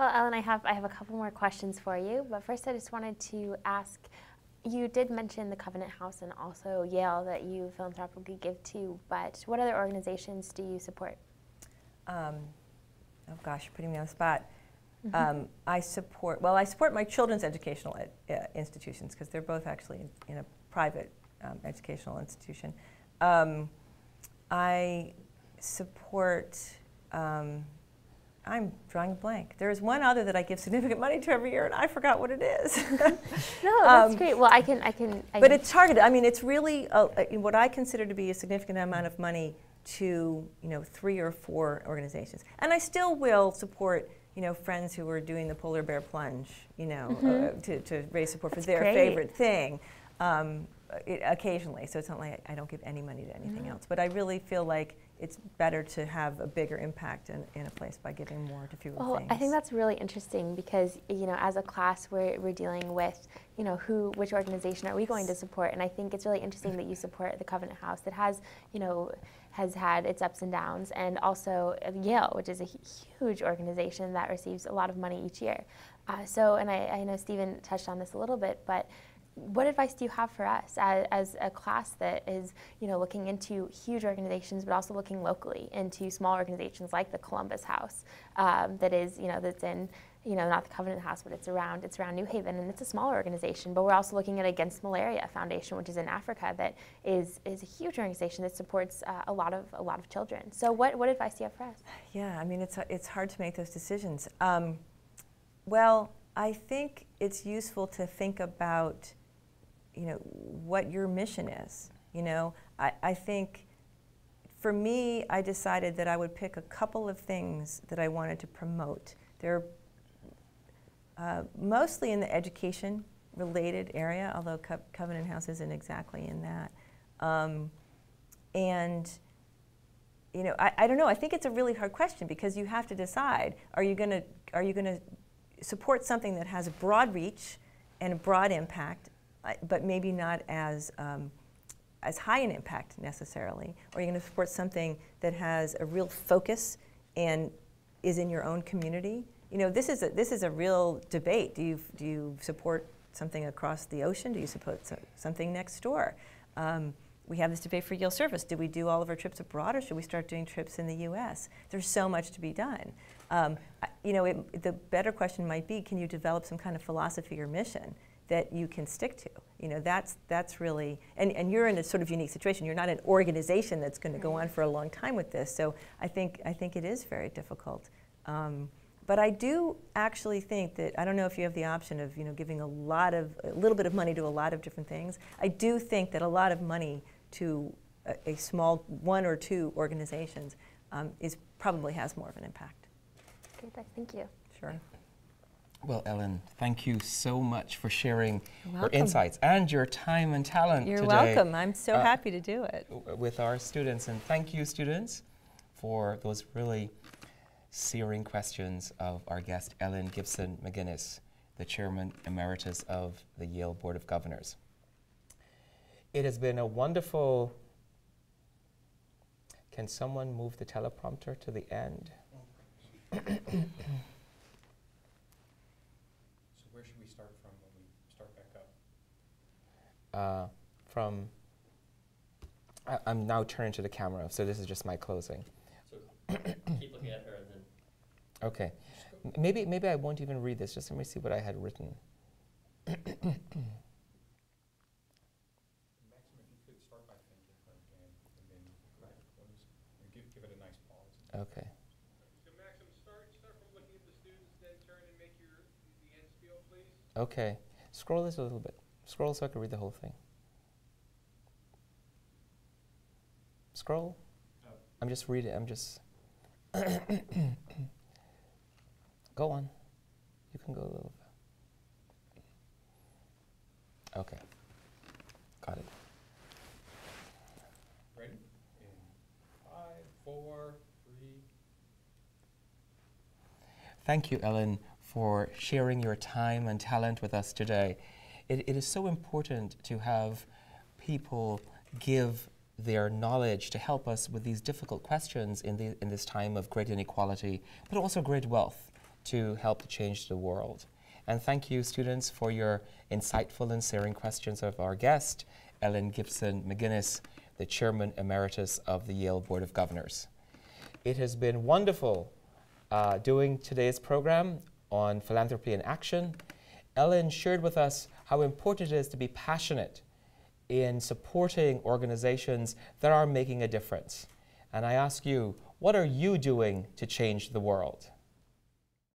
Well, Ellen, I have a couple more questions for you, but first I just wanted to ask, you did mention the Covenant House and also Yale that you philanthropically give to, but what other organizations do you support? Oh gosh, you're putting me on the spot. I support my children's educational institutions, because they're both actually in a private educational institution. I support, I'm drawing a blank. There is one other that I give significant money to every year, and I forgot what it is. No, that's great. Well, I can. But it's targeted. I mean, it's really what I consider to be a significant amount of money to 3 or 4 organizations, and I still will support friends who are doing the polar bear plunge, to raise support for their favorite thing. Occasionally, so it's not like I don't give any money to anything else. But I really feel like it's better to have a bigger impact in a place by giving more to fewer things. I think that's really interesting because as a class we're dealing with which organization are we going to support, and I think it's really interesting that you support the Covenant House that has has had its ups and downs, and also Yale, which is a huge organization that receives a lot of money each year. And I know Stephen touched on this a little bit, but what advice do you have for us as a class that is, looking into huge organizations, but also looking locally into small organizations like the Columbus House, that is, that's in, not the Covenant House, but it's around New Haven, and it's a smaller organization. But we're also looking at Against Malaria Foundation, which is in Africa, that is a huge organization that supports a lot of children. So what advice do you have for us? Yeah, I mean, it's hard to make those decisions. Well, I think it's useful to think about what your mission is. I think for me, I decided that I would pick a couple of things that I wanted to promote. They're mostly in the education-related area, although Covenant House isn't exactly in that. I don't know. I think it's a really hard question because you have to decide: are you going to support something that has a broad reach and a broad impact, but maybe not as high an impact necessarily, or are you going to support something that has a real focus and is in your own community? This is a real debate. Do you support something across the ocean? Do you support something next door? We have this debate for Yale Service. Do we do all of our trips abroad, or should we start doing trips in the U.S.? There's so much to be done. The better question might be, can you develop some kind of philosophy or mission that you can stick to? That's really, and you're in a sort of unique situation. You're not an organization that's going to go on for a long time with this. So I think it is very difficult. But I do actually think that, I don't know if you have the option of giving a little bit of money to a lot of different things. I do think that a lot of money to a small 1 or 2 organizations probably has more of an impact. Great, thank you. Sure. Well, Ellen, thank you so much for sharing your insights and your time and talent today. You're welcome. I'm so happy to do it. With our students. And thank you, students, for those really searing questions of our guest, Ellen Gibson McGinnis, the Chairman Emeritus of the Yale Board of Governors. It has been a wonderful... Can someone move the teleprompter to the end? I'm now turning to the camera, so this is just my closing. So keep looking at her and then... Okay. Maybe I won't even read this. Just let me see what I had written. Maxim, if you could start by thanking her again, and then close, and give it a nice pause. Okay. So Maxim, start from looking at the students, then turn and make the end spiel, please. Okay. Scroll this a little bit. Scroll so I can read the whole thing. Scroll. Oh. I'm just reading. I'm just... Go on. You can go a little bit. Okay. Got it. Ready? In 5, 4, 3. Thank you, Ellen, for sharing your time and talent with us today. It is so important to have people give their knowledge to help us with these difficult questions in this time of great inequality, but also great wealth to help change the world. And thank you, students, for your insightful and searing questions of our guest, Ellen Gibson McGinnis, the Chairman Emeritus of the Yale Board of Governors. It has been wonderful doing today's program on philanthropy in action. Ellen shared with us how important it is to be passionate in supporting organizations that are making a difference. And I ask you, what are you doing to change the world?